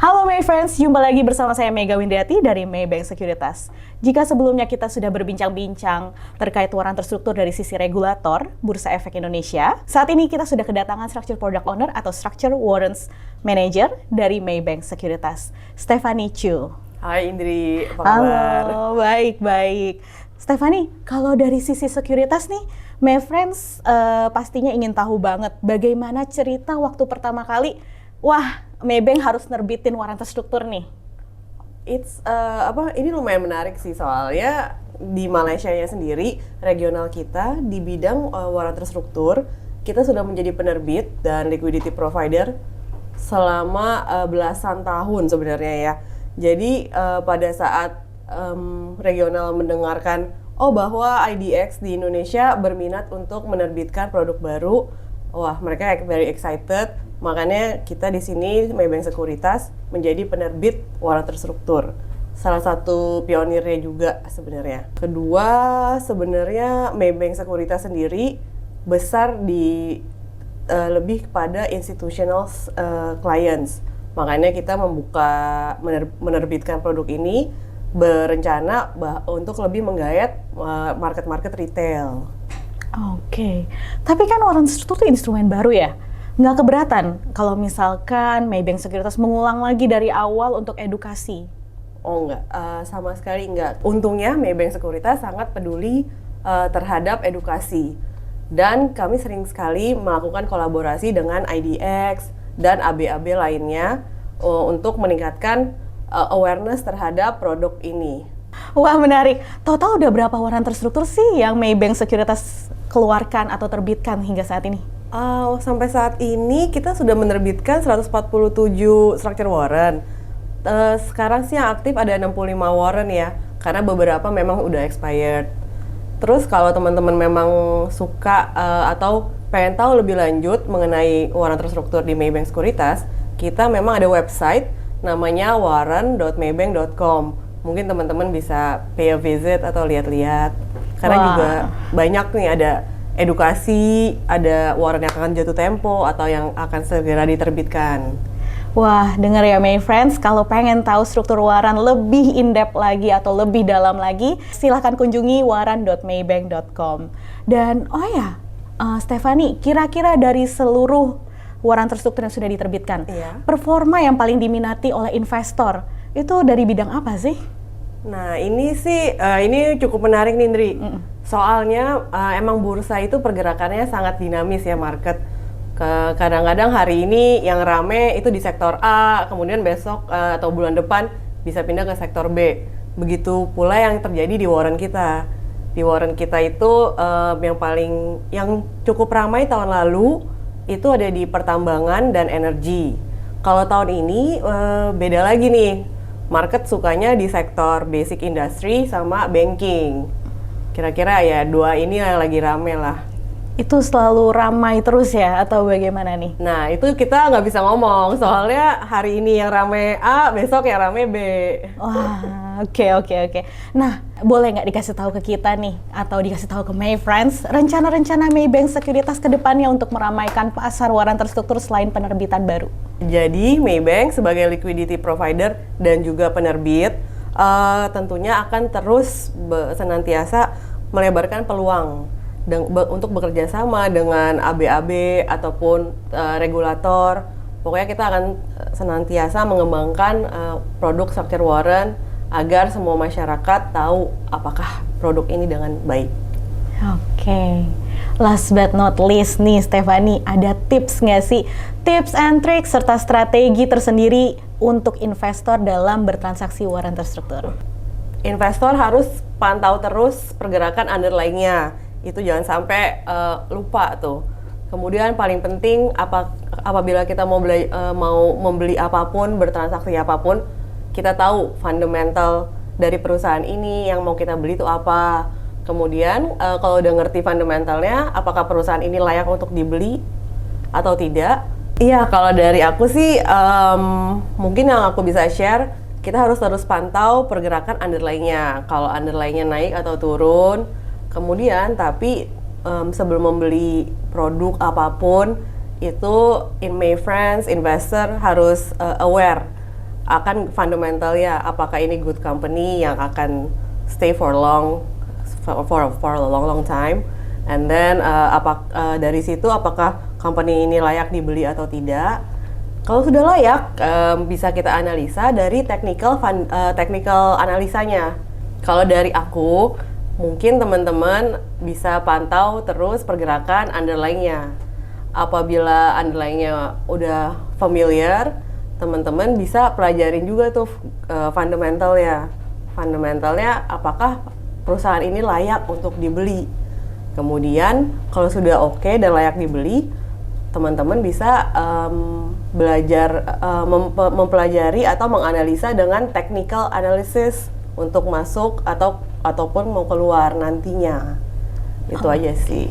Halo my friends, jumpa lagi bersama saya Mega Windiati dari Maybank Sekuritas. Jika sebelumnya kita sudah berbincang-bincang terkait waran terstruktur dari sisi regulator Bursa Efek Indonesia, saat ini kita sudah kedatangan Structure Product Owner atau Structure Warrants Manager dari Maybank Sekuritas, Stephanie Chu. Hai Indri, apa kabar? Halo, baik-baik. Stephanie, kalau dari sisi sekuritas nih, my friends pastinya ingin tahu banget bagaimana cerita waktu pertama kali, wah, Maybank harus nerbitin waran terstruktur nih. Ini lumayan menarik sih, soalnya di Malaysia-nya sendiri, regional kita di bidang waran terstruktur, kita sudah menjadi penerbit dan liquidity provider selama belasan tahun sebenarnya ya. Jadi pada saat regional mendengarkan bahwa IDX di Indonesia berminat untuk menerbitkan produk baru, wah mereka very excited. Makanya kita di sini Maybank Sekuritas menjadi penerbit waran terstruktur. Salah satu pionirnya juga sebenarnya. Kedua, sebenarnya Maybank Sekuritas sendiri besar di lebih kepada institutional clients. Makanya kita menerbitkan produk ini berencana untuk lebih menggayat market-market retail. Oke. Tapi kan waran terstruktur itu instrumen baru ya? Nggak keberatan kalau misalkan Maybank Sekuritas mengulang lagi dari awal untuk edukasi? Oh enggak, sama sekali enggak. Untungnya Maybank Sekuritas sangat peduli terhadap edukasi. Dan kami sering sekali melakukan kolaborasi dengan IDX dan AB-AB lainnya untuk meningkatkan awareness terhadap produk ini. Wah menarik. Total udah berapa waran terstruktur sih yang Maybank Sekuritas keluarkan atau terbitkan hingga saat ini? Sampai saat ini kita sudah menerbitkan 147 structure warrant. Sekarang sih yang aktif ada 65 warrant ya, karena beberapa memang udah expired. Terus kalau teman-teman memang suka atau pengen tahu lebih lanjut mengenai waran terstruktur di Maybank Sekuritas, kita memang ada website namanya warrant.maybank.com. Mungkin teman-teman bisa pay a visit atau lihat-lihat. Karena juga banyak nih, ada edukasi, ada waran yang akan jatuh tempo atau yang akan segera diterbitkan. Wah, dengar ya my friends, kalau pengen tahu struktur waran lebih in-depth lagi atau lebih dalam lagi, silahkan kunjungi waran.maybank.com. Dan Stephanie, kira-kira dari seluruh waran terstruktur yang sudah diterbitkan, performa yang paling diminati oleh investor, itu dari bidang apa sih? Nah ini sih, ini cukup menarik nih Indri. Soalnya emang bursa itu pergerakannya sangat dinamis ya market. Kadang-kadang hari ini yang rame itu di sektor A, kemudian besok atau bulan depan bisa pindah ke sektor B. Begitu pula yang terjadi di waran kita. Di waran kita itu yang cukup ramai tahun lalu itu ada di pertambangan dan energi. Kalau tahun ini beda lagi nih. Market sukanya di sektor basic industry sama banking. Kira-kira ya dua ini yang lagi rame lah. Itu selalu ramai terus ya atau bagaimana nih? Nah itu kita nggak bisa ngomong, soalnya hari ini yang rame A, besok yang rame B. Wah, oke. Nah, boleh nggak dikasih tahu ke kita nih atau dikasih tahu ke my friends rencana-rencana Maybank Sekuritas ke depannya untuk meramaikan pasar waran terstruktur selain penerbitan baru? Jadi Maybank sebagai liquidity provider dan juga penerbit tentunya akan terus senantiasa melebarkan peluang untuk bekerja sama dengan AB-AB ataupun regulator. Pokoknya kita akan senantiasa mengembangkan produk structure warrant agar semua masyarakat tahu apakah produk ini dengan baik. Oke. Last but not least nih Stephanie, ada tips nggak sih? Tips and tricks serta strategi tersendiri untuk investor dalam bertransaksi waran terstruktur. Investor harus pantau terus pergerakan underlying-nya. Itu jangan sampai lupa tuh. Kemudian paling penting apabila kita mau membeli apapun, bertransaksi apapun, kita tahu fundamental dari perusahaan ini yang mau kita beli itu apa. Kemudian kalau udah ngerti fundamentalnya, apakah perusahaan ini layak untuk dibeli atau tidak? Iya, kalau dari aku sih mungkin yang aku bisa share, kita harus terus pantau pergerakan underlying-nya. Kalau underlying-nya naik atau turun, kemudian tapi sebelum membeli produk apapun, itu in my friends, investor harus aware akan fundamentalnya, apakah ini good company yang akan stay for long, for a long time, and then dari situ apakah company ini layak dibeli atau tidak. Kalau sudah layak, bisa kita analisa dari technical analisanya. Kalau dari aku, mungkin teman-teman bisa pantau terus pergerakan underlying-nya. Apabila underlying-nya udah familiar, teman-teman bisa pelajarin juga tuh fundamentalnya. Fundamentalnya apakah perusahaan ini layak untuk dibeli. Kemudian kalau sudah oke dan layak dibeli, teman-teman bisa belajar mempelajari atau menganalisa dengan technical analysis untuk masuk ataupun mau keluar nantinya. Itu aja sih.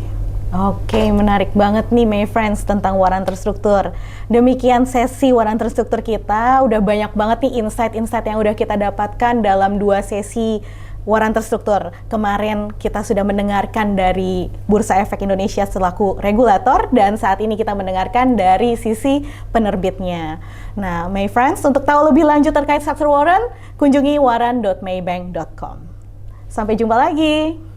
Oke, menarik banget nih my friends tentang waran terstruktur. Demikian sesi waran terstruktur kita, udah banyak banget nih insight-insight yang udah kita dapatkan dalam 2 sesi waran terstruktur. Kemarin kita sudah mendengarkan dari Bursa Efek Indonesia selaku regulator, dan saat ini kita mendengarkan dari sisi penerbitnya. Nah, my friends, untuk tahu lebih lanjut terkait struktur waran, kunjungi waran.maybank.com. Sampai jumpa lagi.